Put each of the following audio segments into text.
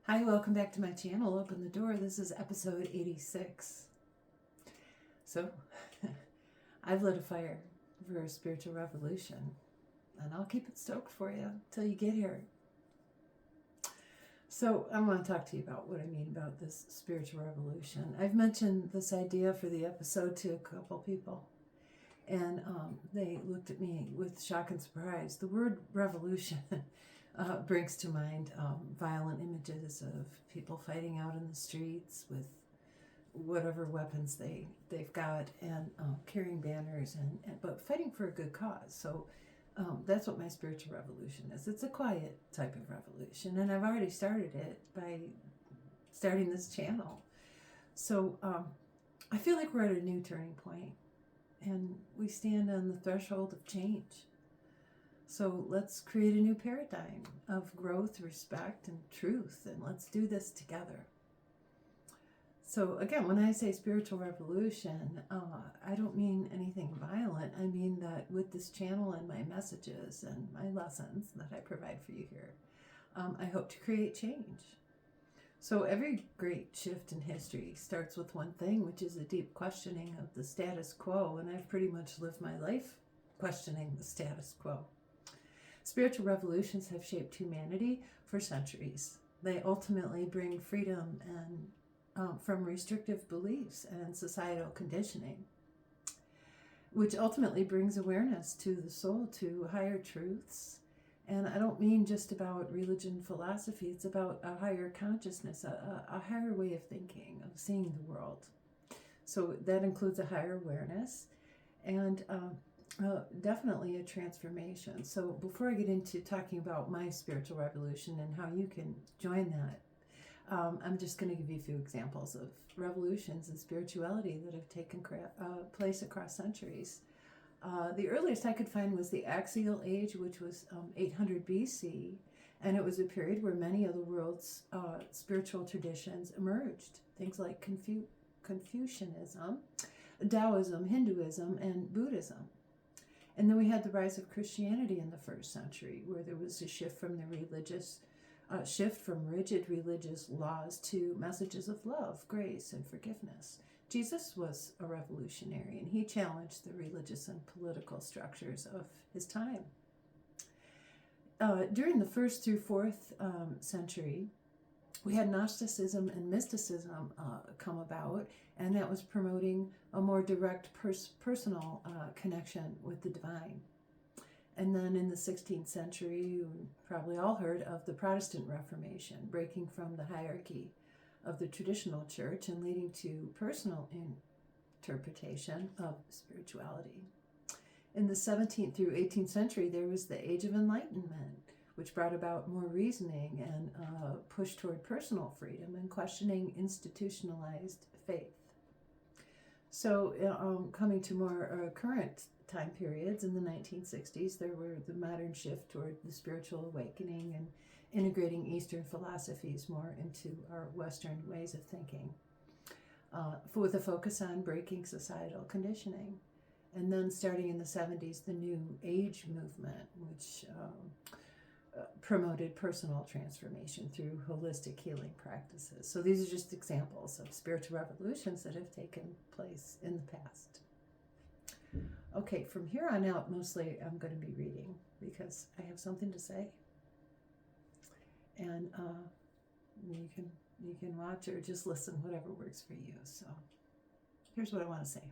Hi, welcome back to my channel, Open the Door. This is episode 86. So, I've lit a fire for a spiritual revolution, and I'll keep it stoked for you till you get here. So, I want to talk to you about what I mean about this spiritual revolution. I've mentioned this idea for the episode to a couple people, and they looked at me with shock and surprise. The word revolution brings to mind violent images of people fighting out in the streets with whatever weapons they've got, and carrying banners, but fighting for a good cause. So that's what my spiritual revolution is. It's a quiet type of revolution, and I've already started it by starting this channel. So I feel like we're at a new turning point, and we stand on the threshold of change. So let's create a new paradigm of growth, respect, and truth, and let's do this together. So again, when I say spiritual revolution, I don't mean anything violent. I mean that with this channel and my messages and my lessons that I provide for you here, I hope to create change. So every great shift in history starts with one thing, which is a deep questioning of the status quo, and I've pretty much lived my life questioning the status quo. Spiritual revolutions have shaped humanity for centuries. They ultimately bring freedom and from restrictive beliefs and societal conditioning, which ultimately brings awareness to the soul, to higher truths. And I don't mean just about religion, philosophy. It's about a higher consciousness, a higher way of thinking, of seeing the world. So that includes a higher awareness and definitely a transformation. So before I get into talking about my spiritual revolution and how you can join that, I'm just going to give you a few examples of revolutions in spirituality that have taken place across centuries. The earliest I could find was the Axial Age, which was 800 BC, and it was a period where many of the world's spiritual traditions emerged. Things like Confucianism, Taoism, Hinduism, and Buddhism. And then we had the rise of Christianity in the first century, where there was a shift from rigid religious laws to messages of love, grace, and forgiveness. Jesus was a revolutionary, and he challenged the religious and political structures of his time. During the 1st through 4th century, we had Gnosticism and mysticism come about, and that was promoting a more direct personal connection with the divine. And then in the 16th century, you probably all heard of the Protestant Reformation, breaking from the hierarchy of the traditional church and leading to personal interpretation of spirituality. In the 17th through 18th century, there was the Age of Enlightenment, which brought about more reasoning and push toward personal freedom and questioning institutionalized faith. So coming to more current time periods, in the 1960s, there were the modern shift toward the spiritual awakening and integrating Eastern philosophies more into our Western ways of thinking, with a focus on breaking societal conditioning. And then starting in the 70s, the New Age movement, which promoted personal transformation through holistic healing practices. So these are just examples of spiritual revolutions that have taken place in the past. Okay, from here on out, mostly I'm going to be reading because I have something to say. And you can watch or just listen, whatever works for you. So here's what I want to say.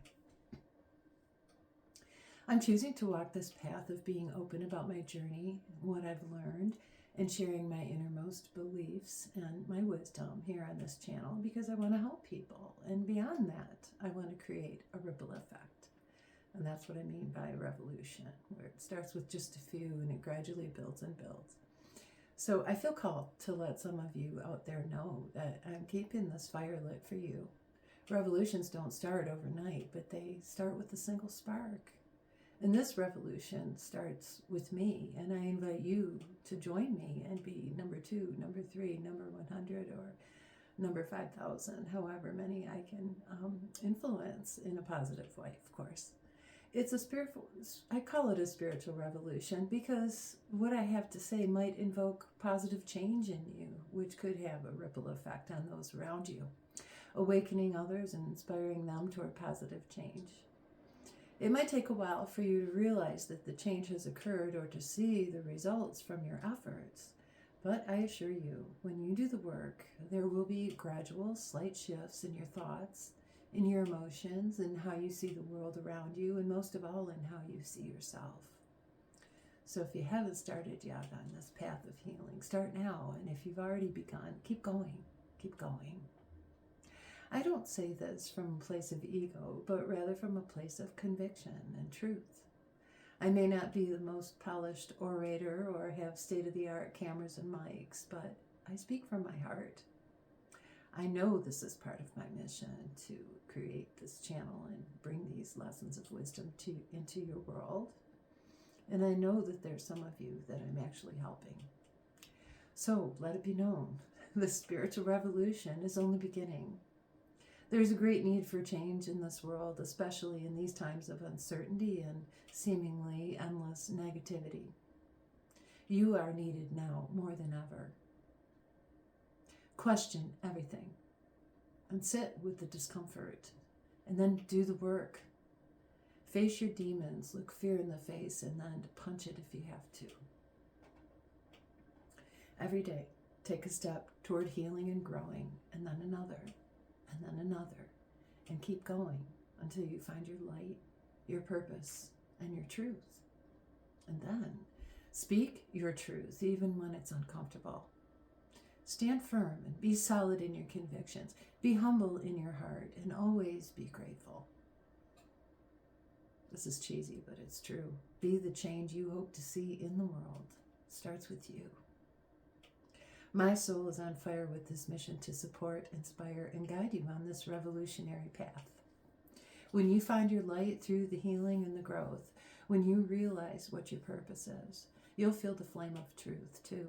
I'm choosing to walk this path of being open about my journey, what I've learned, and sharing my innermost beliefs and my wisdom here on this channel because I want to help people. And beyond that, I want to create a ripple effect. And that's what I mean by revolution, where it starts with just a few and it gradually builds and builds. So I feel called to let some of you out there know that I'm keeping this fire lit for you. Revolutions don't start overnight, but they start with a single spark. And this revolution starts with me, and I invite you to join me and be number 2, number 3, number 100, or number 5,000, however many I can influence in a positive way, of course. It's a spiritual, I call it a spiritual revolution because what I have to say might invoke positive change in you, which could have a ripple effect on those around you, awakening others and inspiring them toward positive change. It might take a while for you to realize that the change has occurred or to see the results from your efforts. But I assure you, when you do the work, there will be gradual, slight shifts in your thoughts, in your emotions, in how you see the world around you, and most of all, in how you see yourself. So if you haven't started yet on this path of healing, start now. And if you've already begun, keep going, keep going. I don't say this from a place of ego, but rather from a place of conviction and truth. I may not be the most polished orator or have state-of-the-art cameras and mics, but I speak from my heart. I know this is part of my mission to create this channel and bring these lessons of wisdom into your world. And I know that there's some of you that I'm actually helping. So let it be known, the spiritual revolution is only beginning. There's a great need for change in this world, especially in these times of uncertainty and seemingly endless negativity. You are needed now more than ever. Question everything and sit with the discomfort and then do the work. Face your demons, look fear in the face, and then punch it if you have to. Every day, take a step toward healing and growing, and then another, and then another, and keep going until you find your light, your purpose, and your truth. And then speak your truth even when it's uncomfortable. Stand firm and be solid in your convictions. Be humble in your heart and always be grateful. This is cheesy, but it's true. Be the change you hope to see in the world. It starts with you. My soul is on fire with this mission to support, inspire, and guide you on this revolutionary path. When you find your light through the healing and the growth, when you realize what your purpose is, you'll feel the flame of truth too.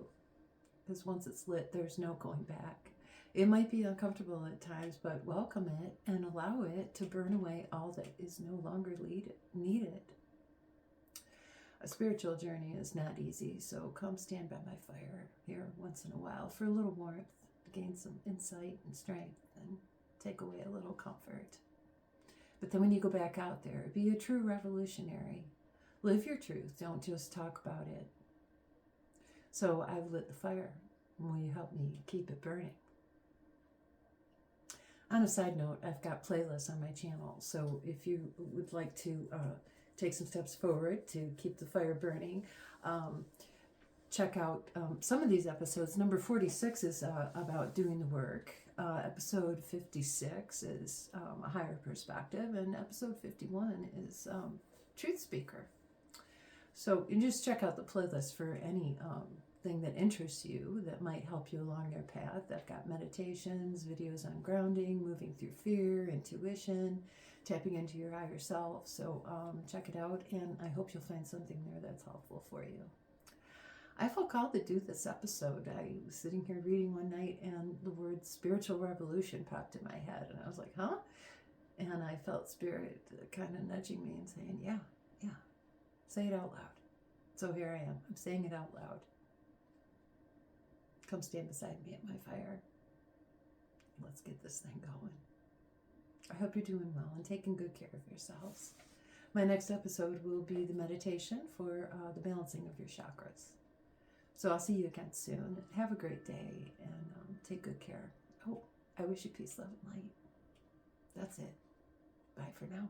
Because once it's lit, there's no going back. It might be uncomfortable at times, but welcome it and allow it to burn away all that is no longer needed. A spiritual journey is not easy, so come stand by my fire here once in a while for a little warmth, to gain some insight and strength, and take away a little comfort. But then when you go back out there, be a true revolutionary. Live your truth, don't just talk about it. So I've lit the fire. Will you help me keep it burning? On a side note, I've got playlists on my channel, so if you would like to take some steps forward to keep the fire burning, check out some of these episodes. Number 46 is about doing the work. Episode 56 is a higher perspective, and episode 51 is truth speaker. So you just check out the playlist for any thing that interests you that might help you along your path. I've got meditations, videos on grounding, moving through fear, intuition, tapping into your higher self. So check it out, and I hope you'll find something there that's helpful for you. I felt called to do this episode. I was sitting here reading one night, and the word spiritual revolution popped in my head, and I was like, huh? And I felt spirit kind of nudging me and saying, yeah, say it out loud. So here I am. I'm saying it out loud. Come stand beside me at my fire. Let's get this thing going. I hope you're doing well and taking good care of yourselves. My next episode will be the meditation for the balancing of your chakras. So I'll see you again soon. Have a great day and take good care. Oh, I wish you peace, love, and light. That's it. Bye for now.